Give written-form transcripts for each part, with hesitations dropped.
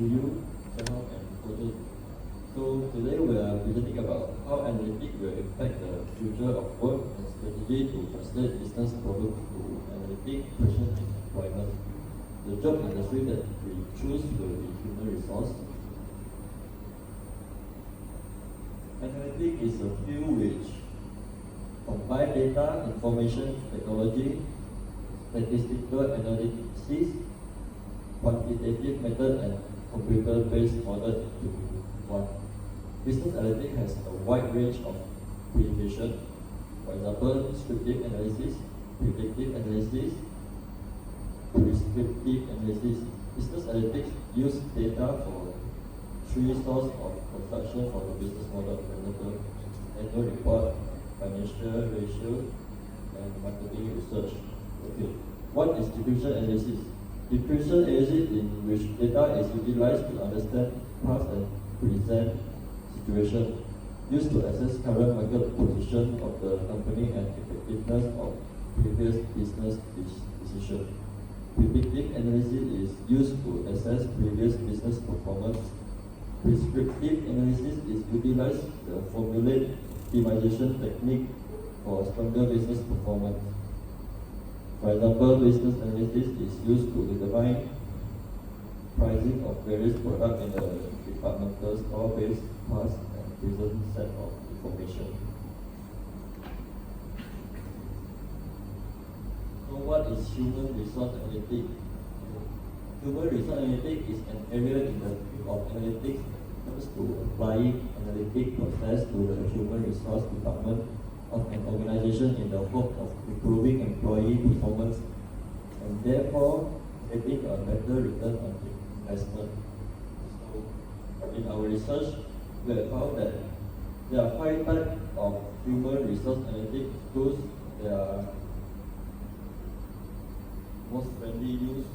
you, Chao and Odin. So today we are presenting about how analytics will impact the future of work and strategy to translate business problems to analytic question in employment. The job industry that we choose will be human resource. Analytics is a field which combine data, information, technology, statistical analysis, quantitative method, and computer-based model into one. Business analytics has a wide range of applications. For example, descriptive analysis, predictive analysis, prescriptive analysis. Business analytics use data for three sources of construction for the business model, for example, annual report, financial ratio, and marketing research. Okay. What is diffusion analysis? Diffusion analysis in which data is utilized to understand past and present situation, used to assess current market position of the company and effectiveness of previous business decision. Predictive analysis is used to assess previous business performance. Prescriptive analysis is utilized to formulate optimization technique for stronger business performance. For example, business analysis is used to determine pricing of various products in the departmental store based past and present set of information. So what is human resource analytics? Human resource analytics is an area in the field of analytics that comes to applying analytic process to the human resource department of an organization in the hope of improving employee performance and therefore getting a better return on investment. So in our research, we have found that there are 5 types of human resource analytics tools that are most friendly used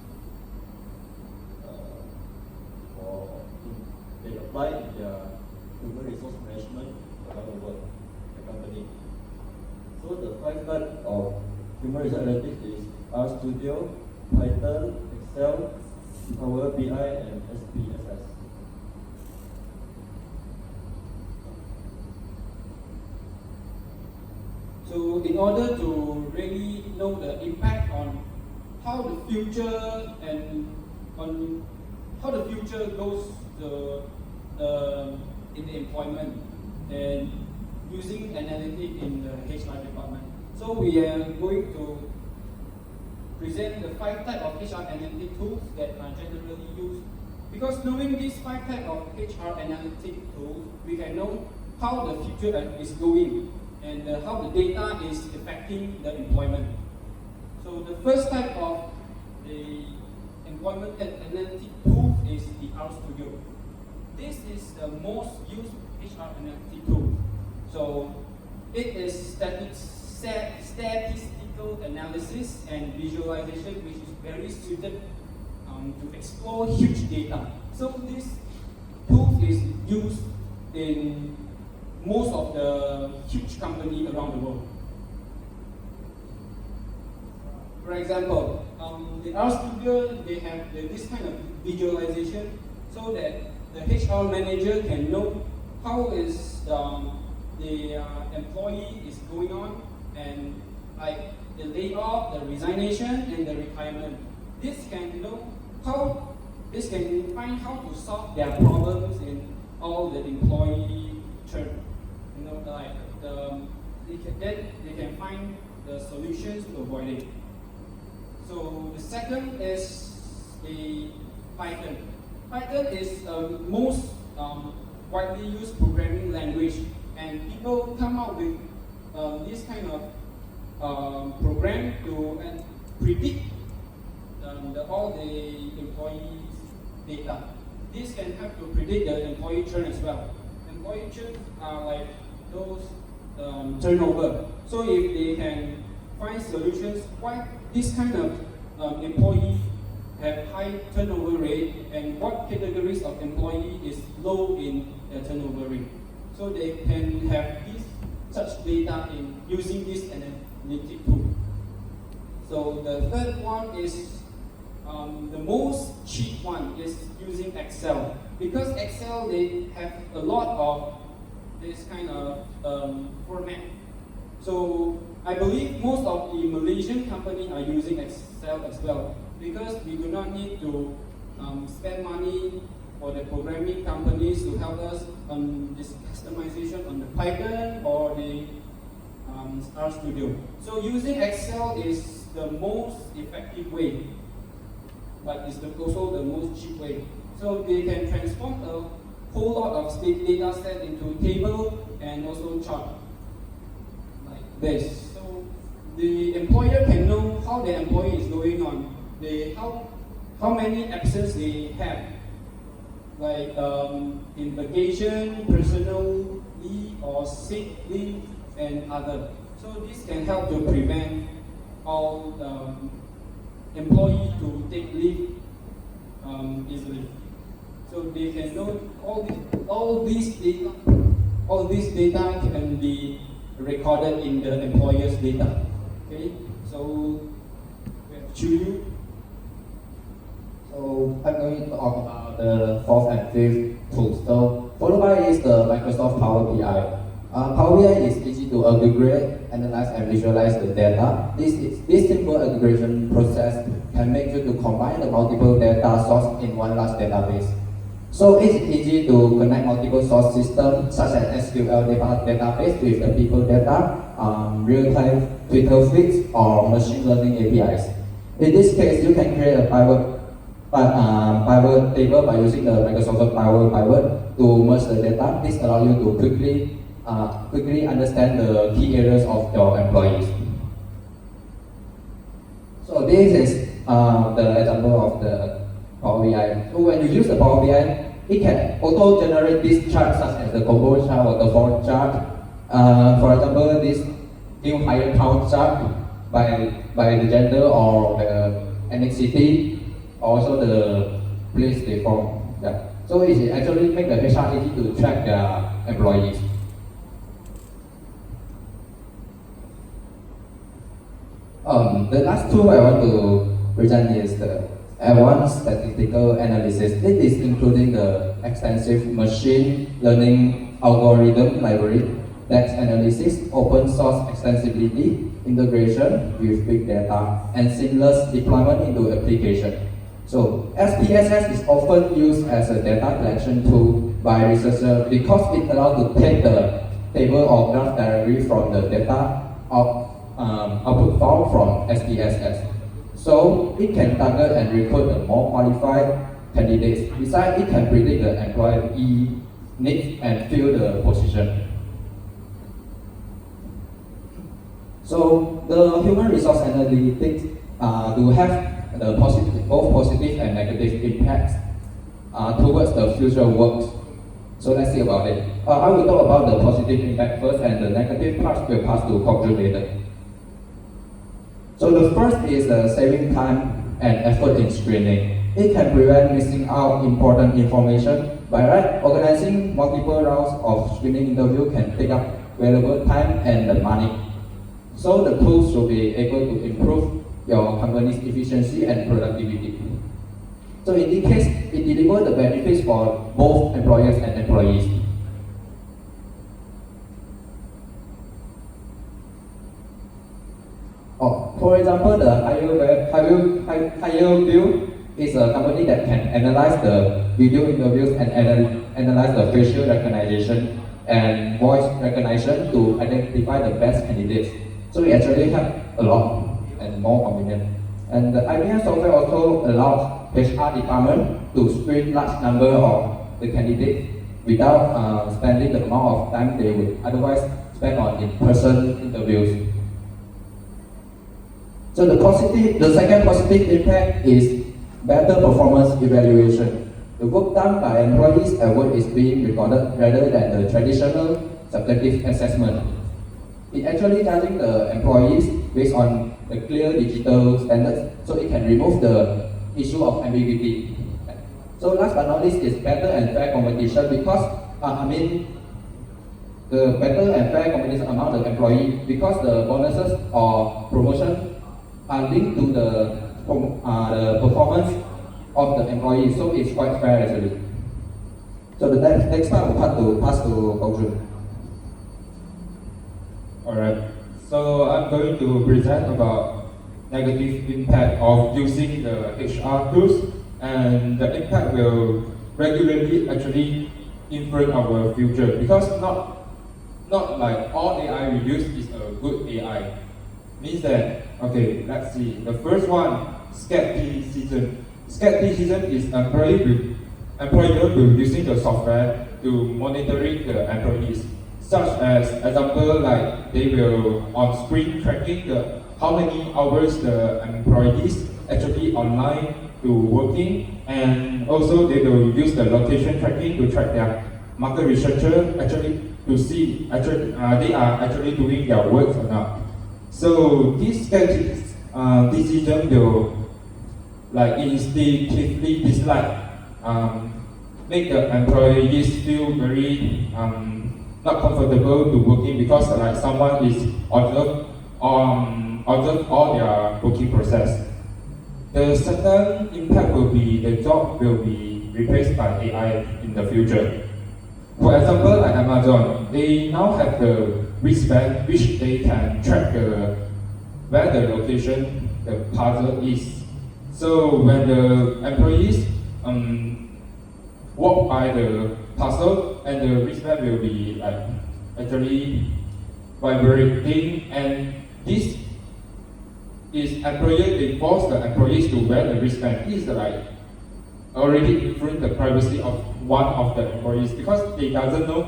they apply in their human resource management around the world, the company. So the 5 types of human resource analytics is RStudio, Python, Excel, Power BI, and SPSS. So in order to really know the impact on how the future goes in the employment and using analytics in the HR department. So we are going to present the 5 types of HR analytic tools that are generally used. Because knowing these 5 types of HR analytic tools, we can know how the future is going and how the data is affecting the employment. So the first type of the employment analytic tool is the RStudio. This is the most used HR analytic tool. So it is statistical analysis and visualization, which is very suited to explore huge data. So this tool is used in most of the huge companies around the world. For example, the RStudio, they have this kind of visualization so that the HR manager can know how is the employee is going on, and like the layoff, the resignation, and the retirement. This can find how to solve their problems in all the employee churn. They can find the solutions to avoid it. So the second is the Python. Python is the most widely used programming language, and people come up with this kind of program to predict all the employees' data. This can help to predict the employee churn as well. Employee churn are like those turnover. So if they can find solutions why this kind of employee have high turnover rate and what categories of employee is low in their turnover rate. So they can have such data in using this analytic tool. So the third one is the most cheap one is using Excel, because Excel they have a lot of this kind of format. So I believe most of the Malaysian companies are using Excel as well, because we do not need to spend money for the programming companies to help us on this customization on the Python or the R Studio. So using Excel is the most effective way, but it's also the most cheap way. So they can transform a whole lot of data set into table and also chart like this. So the employer can know how the employee is going on, how many absences they have, like in vacation, personal leave or sick leave and other. So this can help to prevent all employees to take leave easily. So they can know all these data can be recorded in the employer's data. Okay, so we have Chu. So I'm going to talk about the fourth and fifth tools. So followed by is the Microsoft Power BI. Power BI is easy to aggregate, analyze, and visualize the data. This simple aggregation process can make you to combine the multiple data sources in one large database. So it's easy to connect multiple source systems such as SQL database with the people data, real-time Twitter feeds, or machine learning APIs. In this case, you can create a pivot table by using the Microsoft Power Pivot to merge the data. This allows you to quickly understand the key areas of your employees. So this is the example of the Power BI. So when you use the Power BI, it can auto-generate these charts such as the combo chart, waterfall chart. For example, this new hire count chart by the gender or the ethnicity, also the place they from. Yeah. So it actually make the HR easy to track their employees. The last tool I want to present is the advanced statistical analysis. It is including the extensive machine learning algorithm library, text analysis, open source extensibility, integration with big data, and seamless deployment into application. So SPSS is often used as a data collection tool by researchers because it allows to take the table or graph directly from the data output file from SPSS. So it can target and recruit the more qualified candidates. Besides, it can predict the employee needs and fill the position. So the human resource analytics do have the both positive and negative impacts towards the future works. So let's see about it. I will talk about the positive impact first, and the negative parts will pass to Koju later. So the first is saving time and effort in screening. It can prevent missing out important information. By organizing multiple rounds of screening interview can take up valuable time and money. So the tools should be able to improve your company's efficiency and productivity. So in this case, it delivers the benefits for both employers and employees. For example, the Hire View is a company that can analyze the video interviews and analyze the facial recognition and voice recognition to identify the best candidates. So it actually helps a lot and more convenient. And the IBM software also allows HR department to screen large number of the candidates without spending the amount of time they would otherwise spend on in-person interviews. So the second positive impact is better performance evaluation. The work done by employees at work is being recorded rather than the traditional subjective assessment. It actually judging the employees based on the clear digital standards, so it can remove the issue of ambiguity. So last but not least is better and fair competition, because the better and fair competition among the employee, because the bonuses or promotion are linked to the the performance of the employee. So it's quite fair actually. So the next part will pass to Baojun. Alright, so I'm going to present about negative impact of using the HR tools, and the impact will regularly actually influence our future, because not like all AI we use is a good AI. Means that, okay, let's see. The first one, skepticism. Skepticism is employer will using the software to monitoring the employees, such as example like they will on screen tracking the how many hours the employees actually online to working, and also they will use the location tracking to track their market researcher actually to see actually they are actually doing their work or not. So this decision will like instinctively dislike, make the employees feel very not comfortable to working, because like someone is observe all their working process. The second impact will be the job will be replaced by AI in the future. For example, like Amazon, they now have the wristband which they can track where the location the parcel is. So when the employees walk by the parcel, and the wristband will be like actually vibrating, and this is employer, they force the employees to wear the wristband. This is like already influence the privacy of one of the employees, because they doesn't know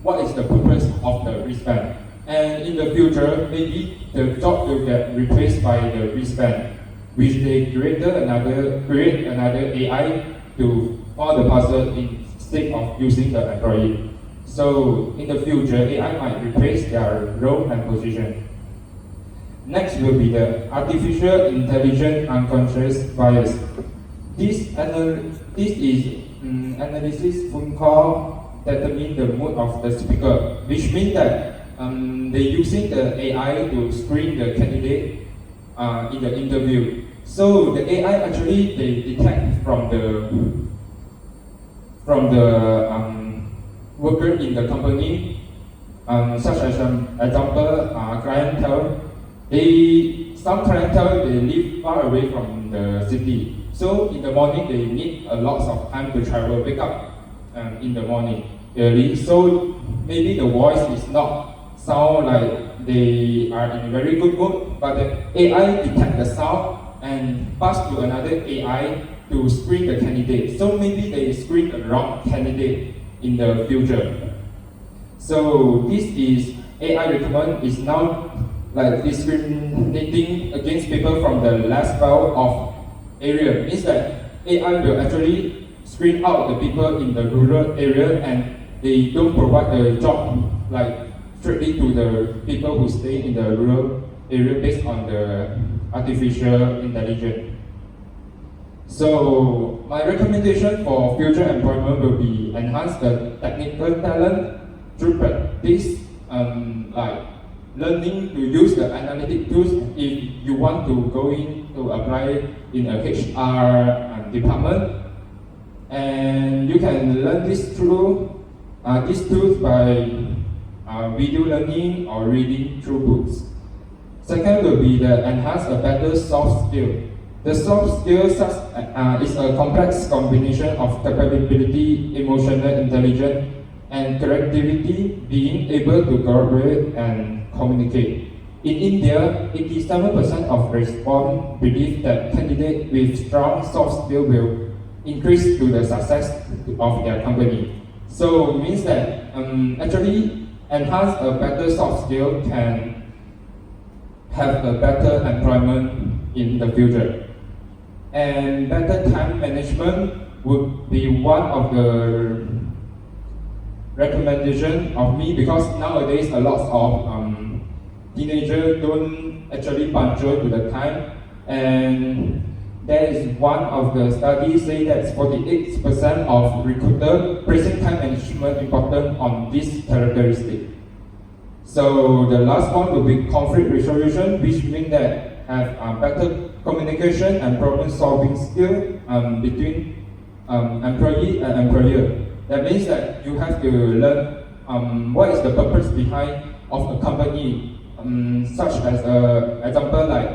what is the purpose of the wristband. And in the future, maybe the job will get replaced by the wristband, which they create another AI to follow the parcel instead of using the employee. So in the future, AI might replace their role and position. Next will be the artificial intelligence unconscious bias. This is analysis phone call determine the mood of the speaker, which means that they using the AI to screen the candidate in the interview. So the AI actually they detect from the worker in the company, such as example clientele. Some clientele they live far away from the city. So in the morning they need a lot of time to travel, wake up in the morning early. So maybe the voice is not sound like they are in a very good mood, but the AI detect the sound and pass to another AI to screen the candidate. So maybe they screen the wrong candidate in the future. So this is AI recommend is now like discriminating against people from the less well off area. Means that AI will actually screen out the people in the rural area, and they don't provide the job like strictly to the people who stay in the rural area based on the artificial intelligence. So my recommendation for future employment will be enhance the technical talent through practice, like learning to use the analytic tools. If you want to go in to apply in a HR department, and you can learn this through these tools by video learning or reading through books. Second will be the enhance a better soft skill. The soft skill is a complex combination of capability, emotional intelligence, and creativity, being able to collaborate and communicate. In India, 87% of respondents believe that candidates with strong soft skills will increase to the success of their company. So it means that actually enhance a better soft skill can have a better employment in the future. And better time management would be one of the recommendation of me, because nowadays a lot of teenagers don't actually punctual to the time, and there is one of the studies say that 48% of recruiters placing time management important on this characteristic. So the last one will be conflict resolution, which means that have better communication and problem-solving skill between employee and employer. That means that you have to learn what is the purpose behind of a company, such as example like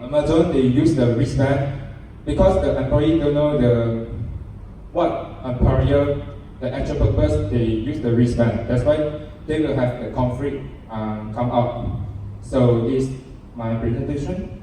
Amazon, they use the wristband because the employee don't know what employer, the actual purpose, they use the wristband. That's why they will have the conflict come out. So this is my presentation.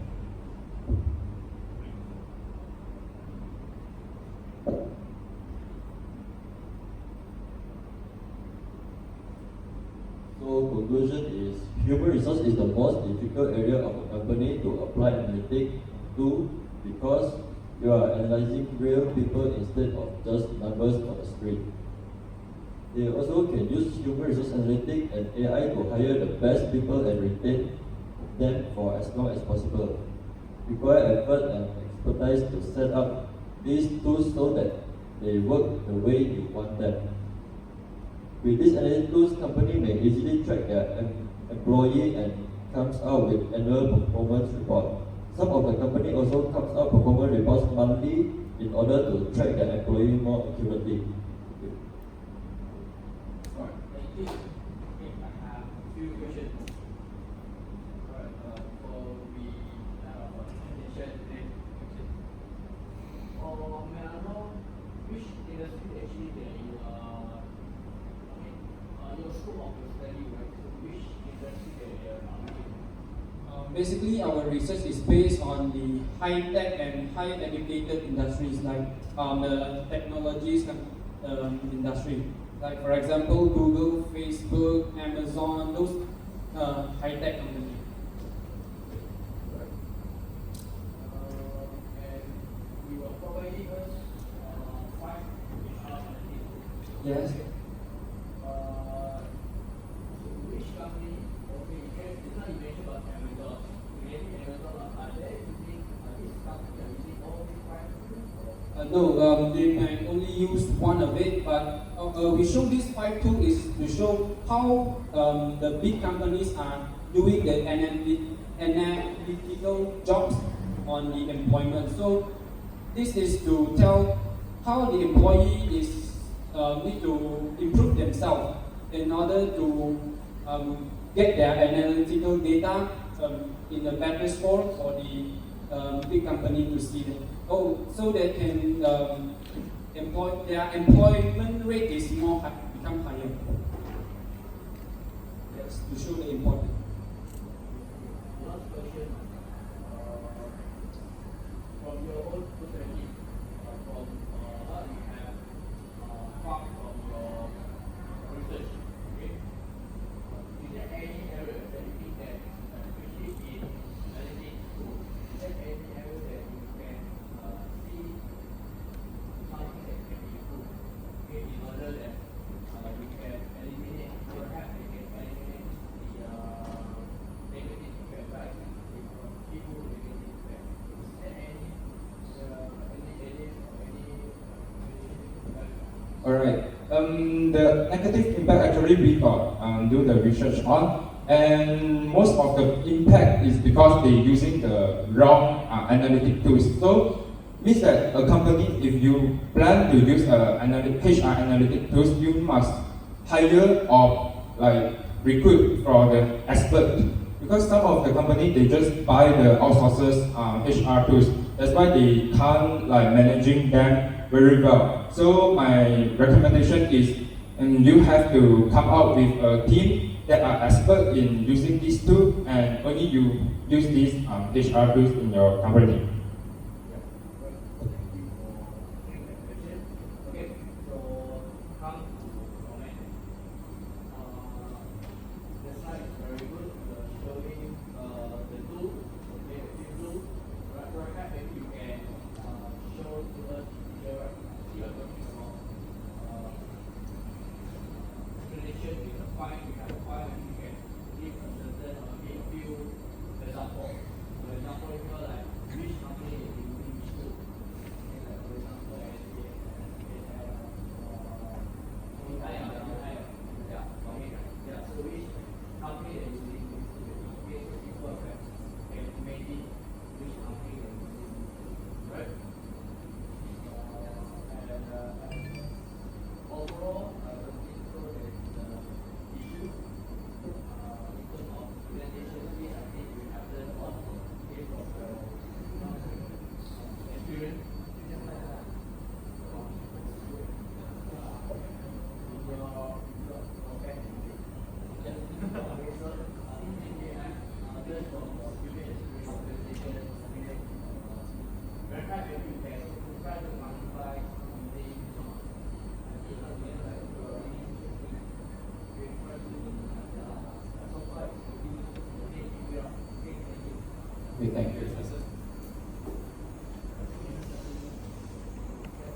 So conclusion is human resource is the most difficult area of a company to apply analytics to because you are analyzing real people instead of just numbers on a screen. They also can use human resource analytics and AI to hire the best people and retain them for as long as possible. Require effort and expertise to set up these tools so that they work the way you want them. With these analytics tools, company may easily track their employee and comes out with annual performance report. Some of the company also comes out performance reports monthly in order to track their employee more accurately. Thank you. Okay, I have a few questions. Alright, before we have our presentation today, may I know which industry actually that you are, your scope of your study, right? So which industry that you are in? Basically, our research is based on the high-tech and high-educated industries like the technologies industry. Like for example, Google, Facebook, Amazon, those high-tech companies. And you are providing us 5 Yes. which company? Okay, just now you mentioned about Amazon. Maybe Amazon are they using this company are using all these 5 tools? No, they might only use one of it, but we show this 5 tool is to show how the big companies are doing the analytical jobs on the employment. So this is to tell how the employee is need to improve themselves in order to get their analytical data in a better score for the big company to see them. So they can their employment rate is become higher. Yes, to show the importance. Last question. From your own perspective, from what you have found from your research, okay? Is there any area that you think that, especially in analytics tools, is there any area that you can see something that can be improved, okay, in order that we can eliminate, perhaps we can eliminate the negative effect, right? People negative effect. Is there any areas or any Alright. The negative impact actually we got do the research on, and most of the impact is because they using the wrong analytic tools. So means that a company, if you plan to use HR analytic tools, you must hire or like recruit for the expert. Because some of the company they just buy the outsources HR tools. That's why they can't like managing them very well. So my recommendation is you have to come out with a team that are expert in using these tools, and only you use these HR tools in your company.